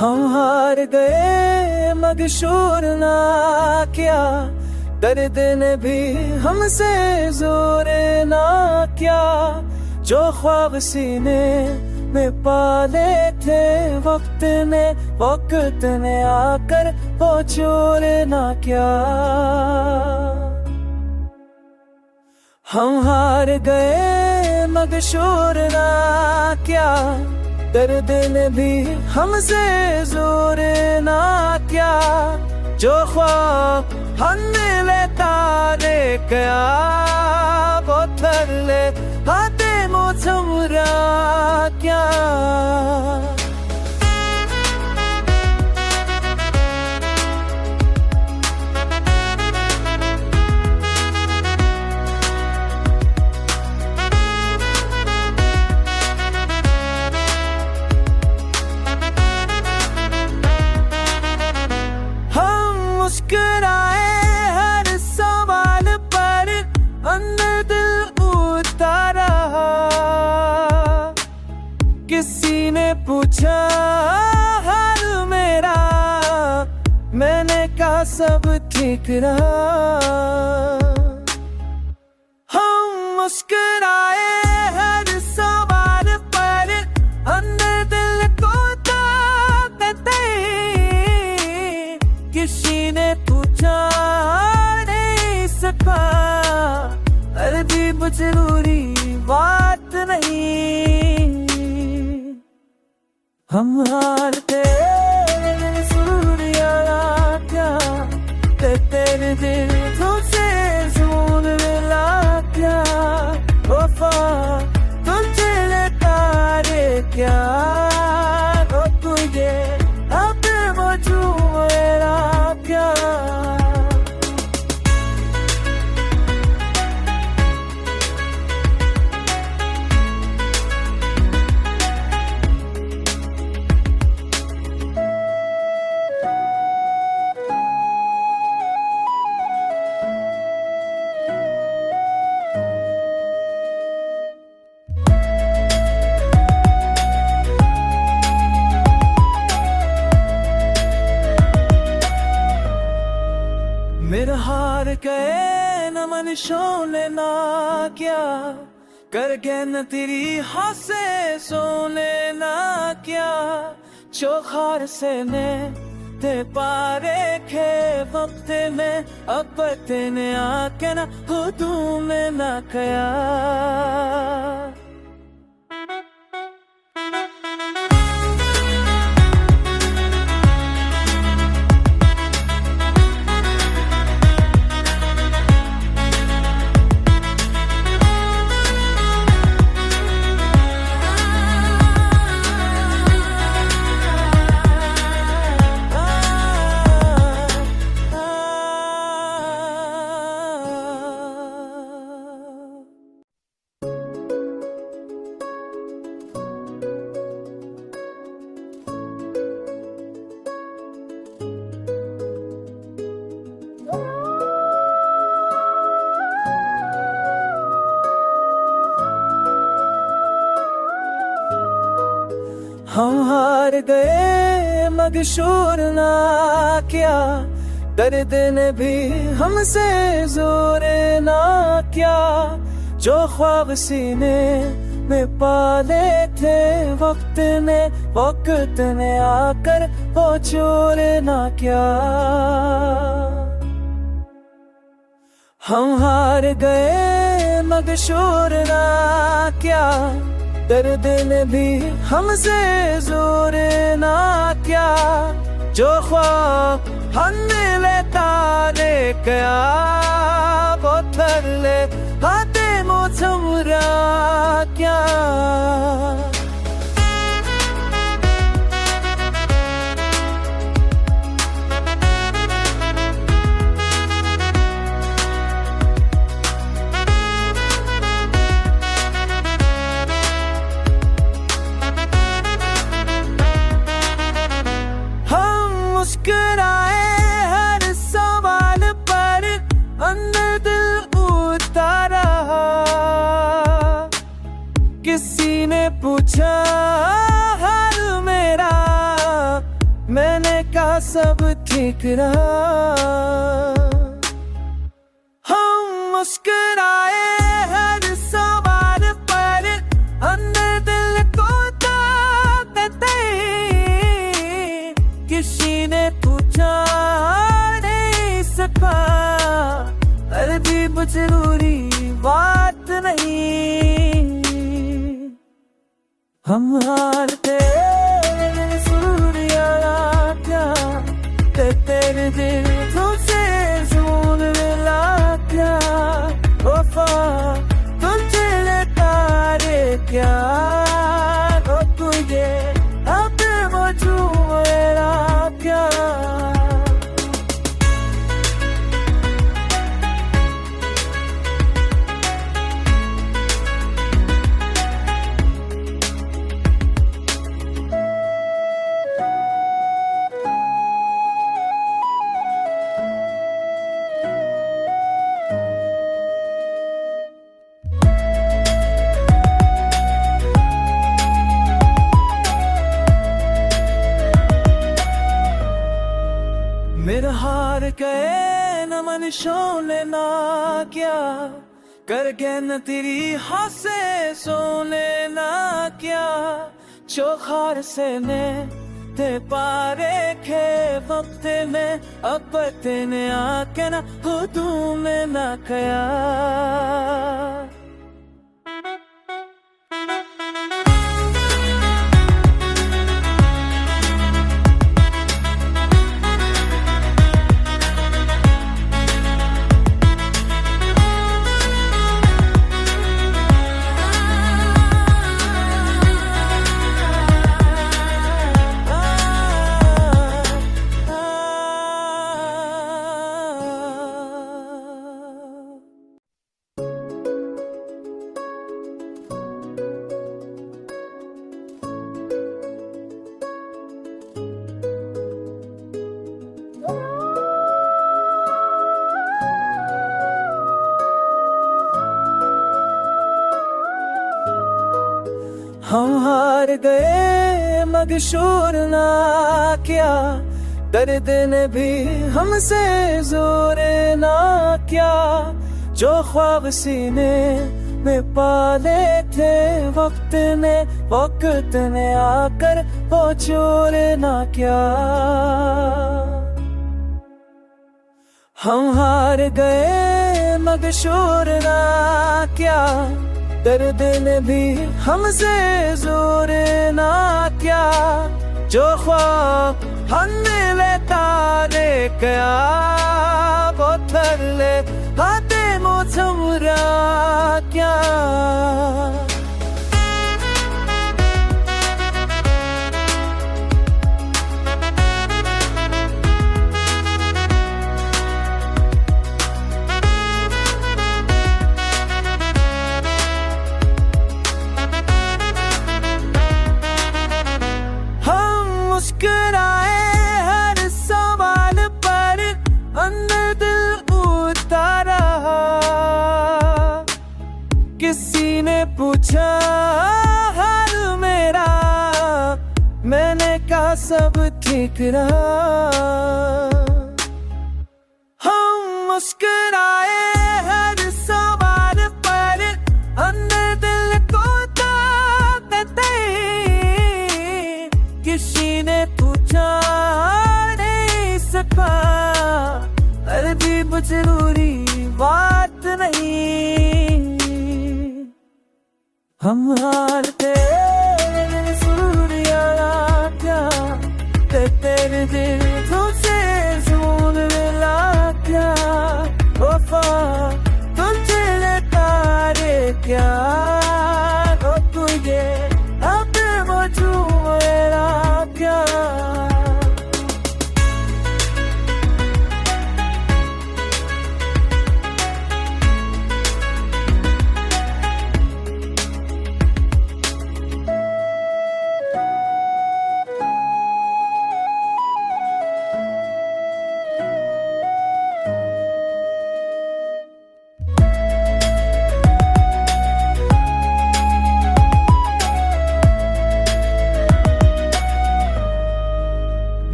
हम हार गए मगशूर ना क्या, दर्द ने भी हमसे जोर ना क्या। जो ख्वाब सीने में पाले थे वक्त ने आकर वो चोर ना क्या। हम हार गए मगशूर ना क्या, दर्द ने भी हमसे जोर ना क्या। जो ख्वाब हमने लेता ले गया वो थर ले हाथे मोछमुरा क्या। मुस्कुराए हर सवाल पर अंदर दिल उतारा। किसी ने पूछा हाल मेरा, मैंने कहा सब ठीक रहा। हम मुस्कुराए हर सवाल पर अंदर दिल को ताकते। किसी ने पूछा नहीं सका, तरदीब जरूरी बात नहीं। हम हारते सूर्या क्या, तेरे दिल तुझसे जोर मिला क्या। वफा तुझे तारे क्या, ओ तुझे अब मौजूद मेरा क्या। मेरा हार गए न मन शोले ना क्या, कर गए न तेरी हासे सोने ना क्या। चौखार से ने ते पारे खे वक्त में अब तेने आके ना हो तूने ना कया। हम हार गए मगशूर ना क्या, दर्द ने भी हमसे जोर ना क्या। जो ख्वाब सीने में पाले थे वक्त ने आकर वो चोर ना क्या। हम हार गए मगशूर ना क्या, दर्द ने भी हमसे जोर ना क्या। जो ख्वाब हमने लेता ले गया वो थर ले हाथे मोछमुरा क्या। मुस्कुराए हर सवाल पर अंदर दिल उतारा। किसी ने पूछा हाल मेरा, सब ठीक रहा। हम मुस्कुराए हर सवाल पर, अंदर दिल को ताकते किसी ने पूछा नहीं सका। अजीब जरूरी बात नहीं, हम हारते सूर्या क्या, तेरे दिल तुझसे सुन मिला क्या। वफा तुझे तारे क्या, ओ तुझे अब मेरा क्या। मेरा हार गए न मनुष्यों ने ना क्या, कर गए न तेरी हासे सो लेना क्या। चौखार से ने ते पारे खे वक्त में, अब तेने आके ना हो तूने ना कया। हम हार गए मगशूर ना क्या, दर्द ने भी हमसे जोर ना क्या। जो ख्वाब सीने में पाले थे वक्त ने आकर वो चोर ना क्या। हम हार गए मगशूर ना क्या, दर्द ने भी हमसे जोर ना क्या। जो ख्वाब हमने लेता ले गया, वो थर ले हाथे मोचमुरा क्या। मुस्कुराए हर सवाल पर, अंदर दिल उतारा। किसी ने पूछा हाल मेरा, मैंने कहा सब ठीक रहा। हम मुस्कुराए हर सवाल पर, अंदर दिल को ताकते किसी ने पूछा नहीं सका। अजीब जरूरी बात नहीं, हम हारते सूर्या क्या, तेरे दिल तुझसे सुन मिला क्या। वफा तुझे तारे क्या, ओ तुझे अब मेरा क्या।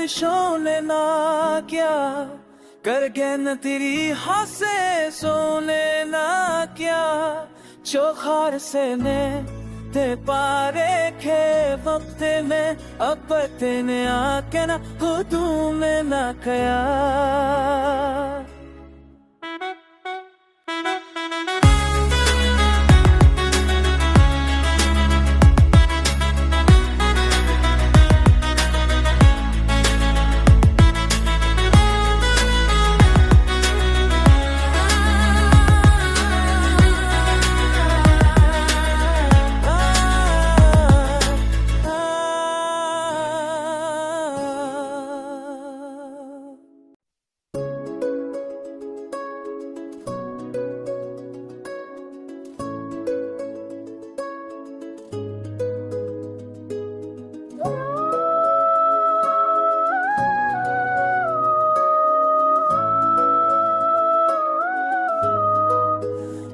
मनुष्यों ने ना क्या, कर गए न तेरी हासे सोने ना क्या, चौखार से ने ते पारे खे वक्त में अब तेने आके ना हो तूने ना कया।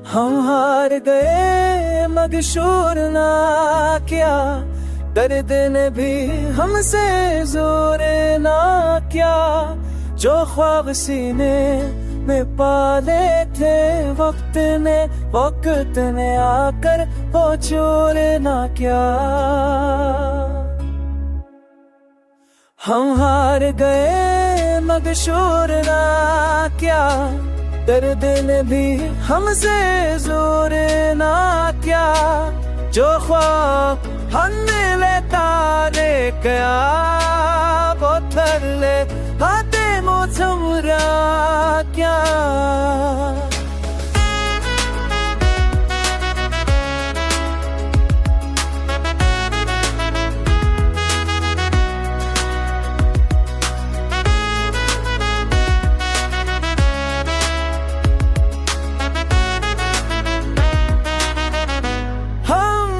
हम हार गए मगशूर ना क्या, दर्द ने भी हमसे जोर ना क्या, जो ख्वाब सीने में पाले थे वक्त ने आकर वो चोर ना क्या। हम हार गए मगशूर ना क्या, दर्द ने भी हमसे जोर ना क्या, जो ख्वाब हमने लेता ले गया वो थर ले हाथे मोचमरा क्या।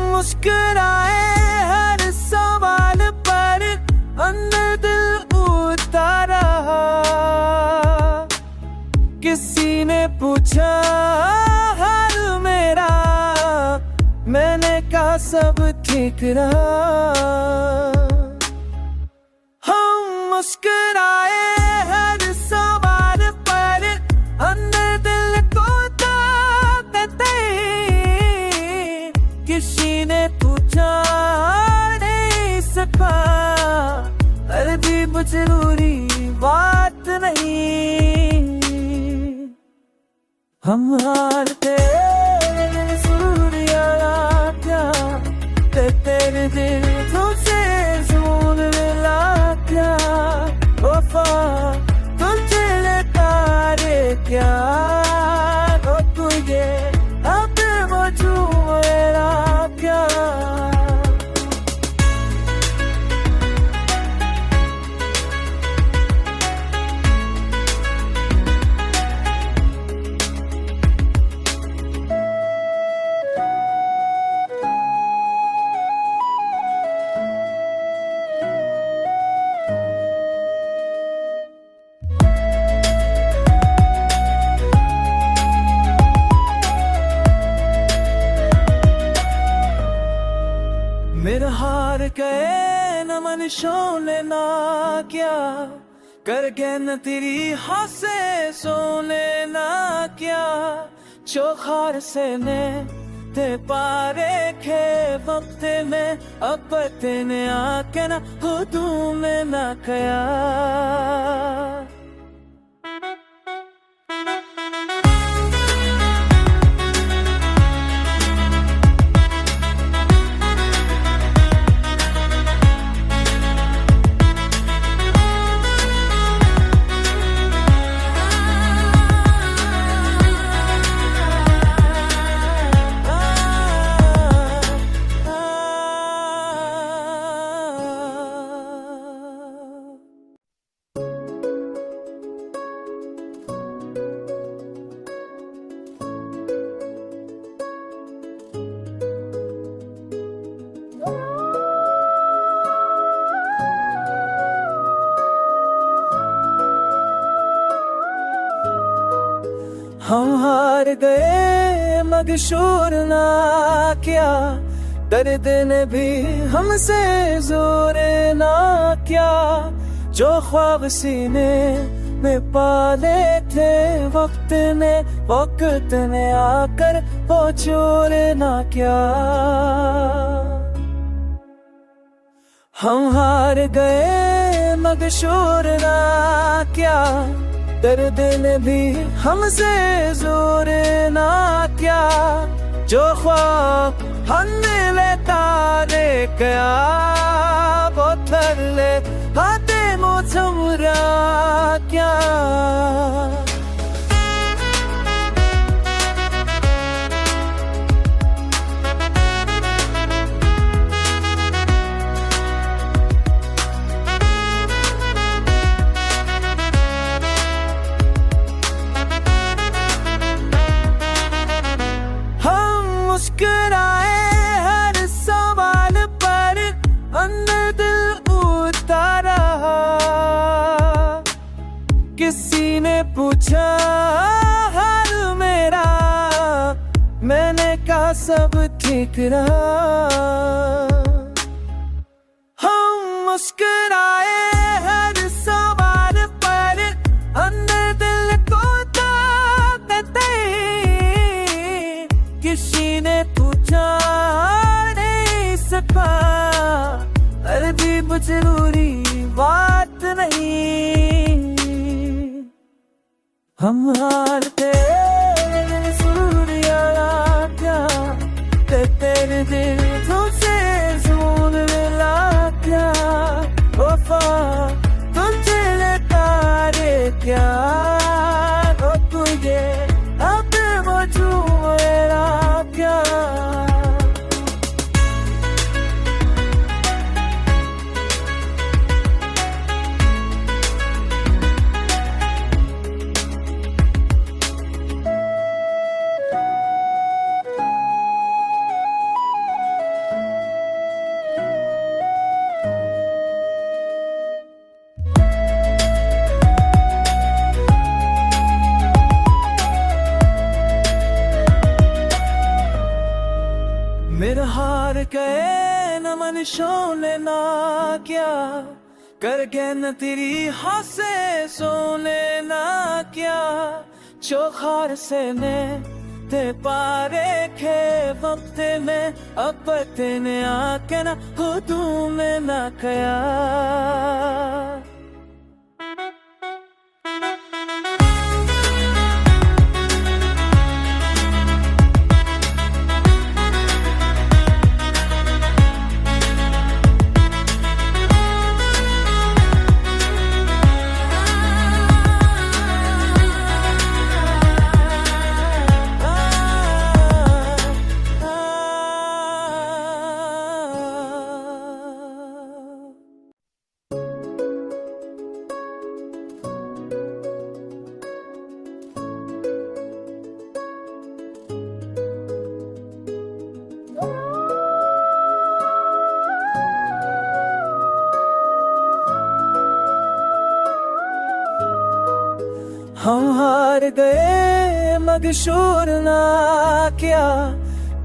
मुस्कुराए हर सवाल पर अंदर दिल उतारा, किसी ने पूछा हाल मेरा, मैंने कहा सब ठीक रहा। हम मुस्कुराए हर सवाल पर अंदर दिल को ताकते, किसी ने पूछा नहीं सका, अरबी जरूरी बात नहीं। हम हारते सूर्या क्या, तेरे दिल तुझसे जोर मिला क्या, वफा तुझे लेता रे क्या, ओ तुझे अब मुझे क्या। मेरा हार गए न मनुष्यों ने ना क्या, कर गए न तेरी हासे सोने ना क्या, चौखार से ने ते पारे खे वक्त में अब तेने आके ना हो तूने ना कया। हम हार गए मगशूर ना क्या, दर्द ने भी हमसे जोर ना क्या, जो ख्वाब सीने में पाले थे वक्त ने आकर वो चोरना क्या। हम हार गए मगर शोरना क्या, दर्द ने भी हमसे जोर ना क्या। जो ख्वाब हमने लेता ले गया वो थर ले हाथे मोचमुरा क्या। मुस्कुराए हर सवाल पर अंदर दिल उतारा। किसी ने पूछा हाल मेरा, मैंने कहा सब ठीक रहा। हम मुस्कुराए हर सवाल पर अंदर दिल को ताकते। किसी ने पूछा नहीं सका, अरबी जरूरी बात नहीं। हम हारते सूर्या क्या, तेरे दिल तुझसे सुन मिला क्या। वफा तुझे तारे क्या, तुझे अब मुझे क्या। मेरा हार गए न मन शोले ना क्या, कर गए न तेरी हासे सोने ना क्या। चौखार से ने ते पारे खे वक्त में अब तेने आके ना हो तूने ना कया। हम हार गए मगर शोरना क्या,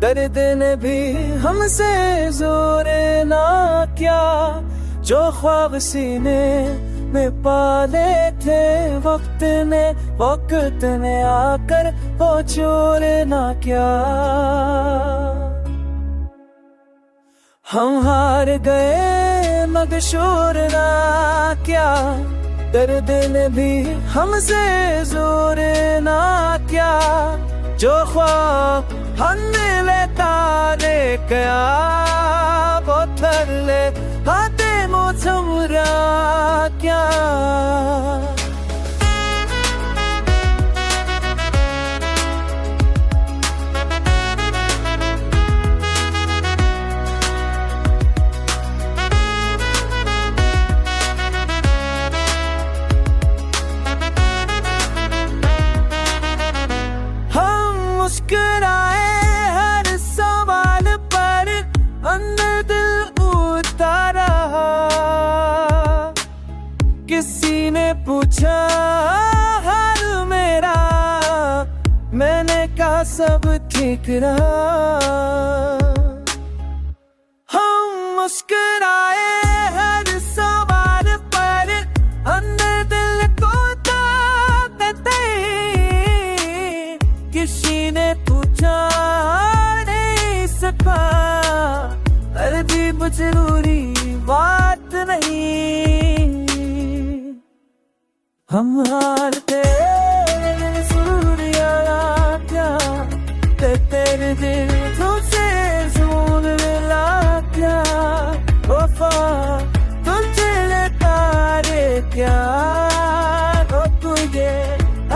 दर्द ने भी हमसे जोर ना क्या। जो ख्वाब सीने में पाले थे वक्त ने आकर वो चोरना क्या। हम हार गए मगर शोरना क्या, दर्द ने भी हमसे जोर ना क्या। जो ख्वाब हमने लेता ले गया वो थर ले हाथे मोचमुरा क्या। मुस्कुराए हर सवाल पर अंदर दिल उतारा। किसी ने पूछा हाल मेरा, मैंने कहा सब ठीक रहा। हम मुस्कुराए हर सवाल पर जरूरी बात नहीं, हम हारते सूर्या क्या तेरे दिल तुझसे जोर मिला क्या, वफा तुझे तारे क्या, ओ तुझे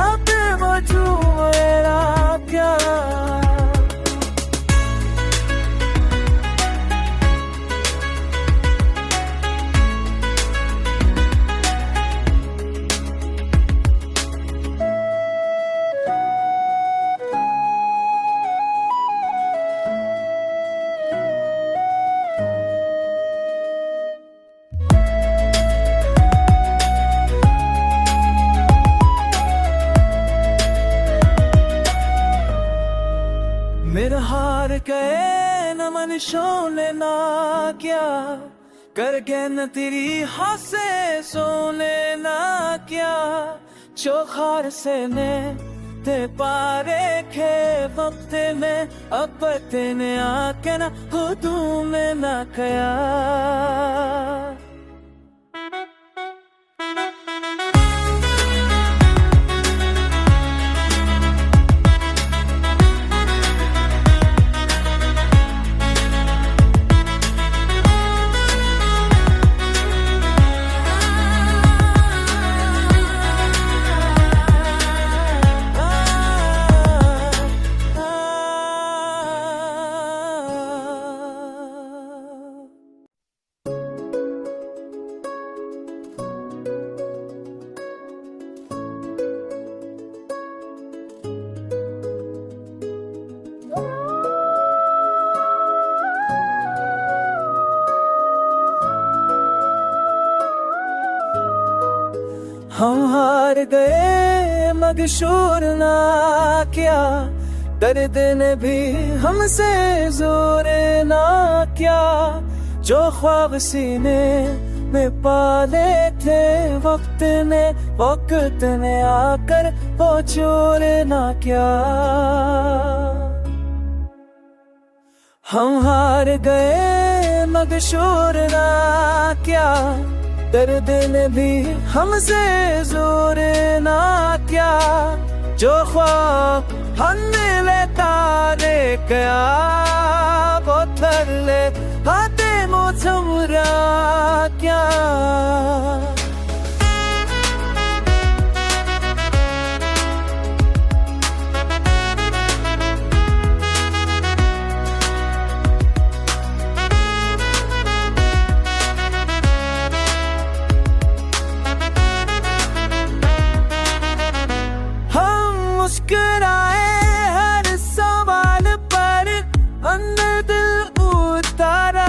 अब मुझू मेरा क्या। मेरा हार गए न मन शोले ना क्या, कर गए न तेरी हासे सोने ना क्या, चौखार से ने ते पारे खे वक्त में अब तेने आके ना हो तूने ना कया। हम हार गए मगशूर ना क्या, दर्द ने भी हमसे जोर ना क्या, जो ख्वाब सीने में पाले थे वक्त ने आकर वो चोर ना क्या। हम हार गए मगशूर ना क्या, दर्द ने भी हमसे जोर ना क्या, जो ख्वाब हमने लेता रे क्या, वो थर ले हाथे मुझमरा क्या। मुस्कुराए हर सवाल पर अंदर दिल उतारा,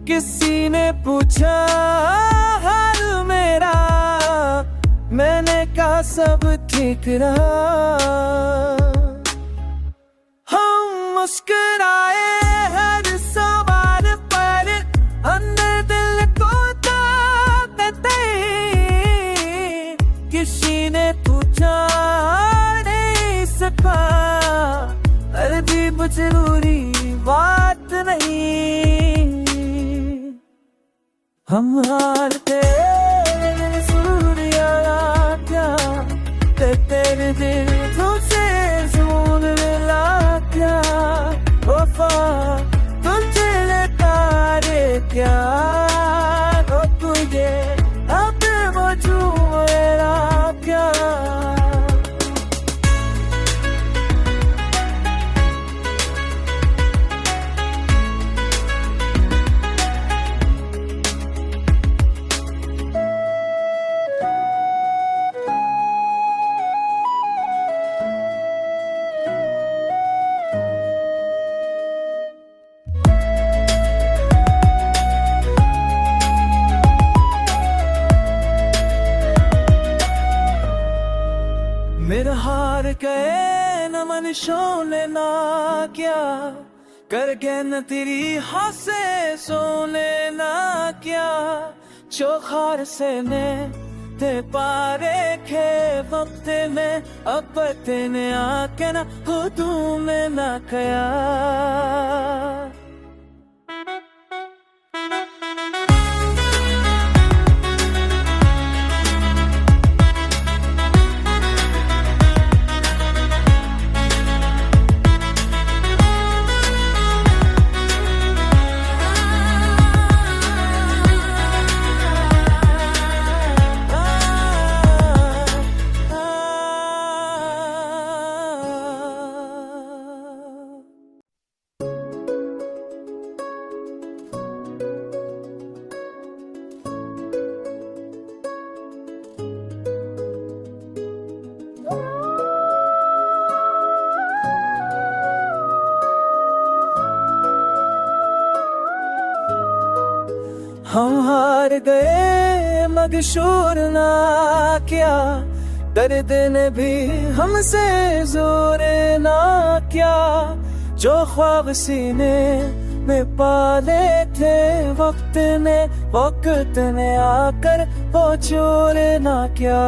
किसी ने पूछा हाल मेरा, मैंने कहा सब ठीक रहा। हम मुस्कुराए हर सवाल पर अंदर दिल को ताकते, किसी ने पूछा नहीं सका, अरबी जरूरी बात नहीं, हम हारते सूर्या क्या तेरे दिल तुझसे जोर मिला क्या, वफा तुझे तारे क्या, ओ तुझे अब मुझू मेरा क्या। मेरा हार गए न मन शोले ना क्या, कर गए न तेरी हासे सोने ना क्या, चौखार से ने ते पारे खे वक्त में अब तेने आके ना हो तूने ना कया। हम हार गए मगशूर ना क्या, दर्द ने भी हमसे जोर ना क्या। जो ख्वाब सीने में पाले थे वक्त ने आकर वो चोर ना क्या।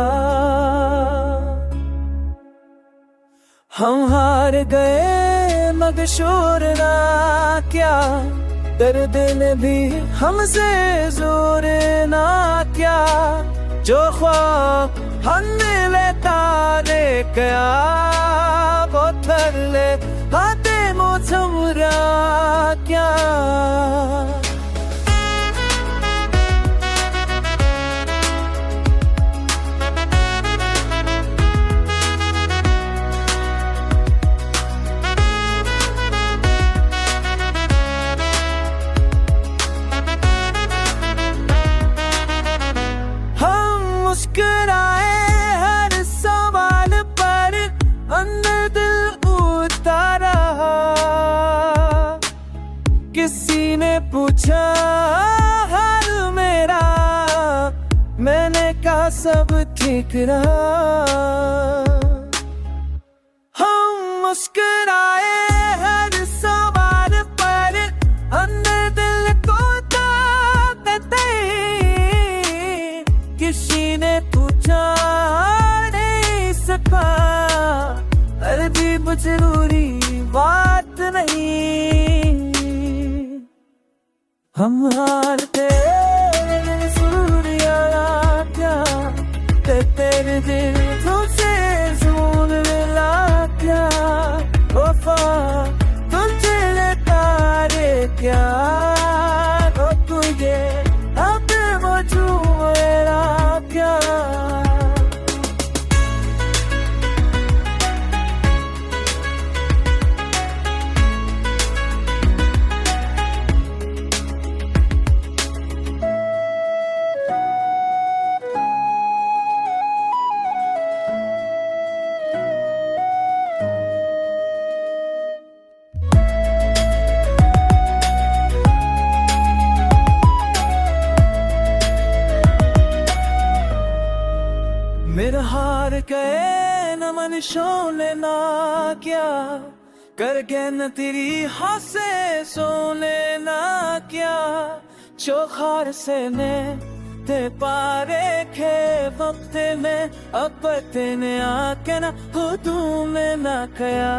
हम हार गए मगशूर ना क्या, दर्द ने भी हमसे जोर ना क्या। जो ख्वाब हमने लेता ले गया वो थर ले हाथे मोछमुरा क्या। मुस्कुराए हर सवाल पर अंदर दिल उतारा। किसी ने पूछा हाल मेरा, मैंने कहा सब ठीक रहा। हम मुस्कुराए हर सवाल पर अंदर दिल को ताकते। किसी ने पूछा नहीं सका, अजीब जरूरी बात नहीं। हम हारते सूर्या क्या, तेरे दिल तुझसे जोर मिला क्या। वफा तुझे तारे क्या, ओ तुझे अब मेरा क्या। मेरा हार गए न मन शोले ना क्या, कर गए न तेरी हासे सोने ना क्या। चौखार से ने ते पारे खे वक्त में अब तेने आके ना हो तूने ना कया।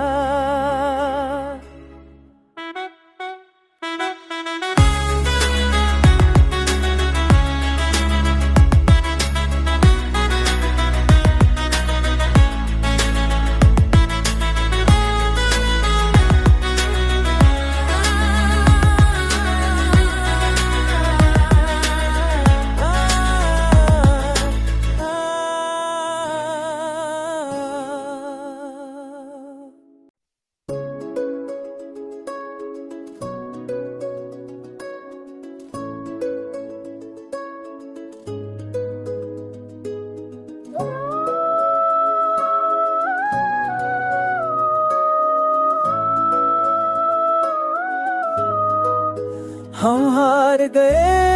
हम हार गए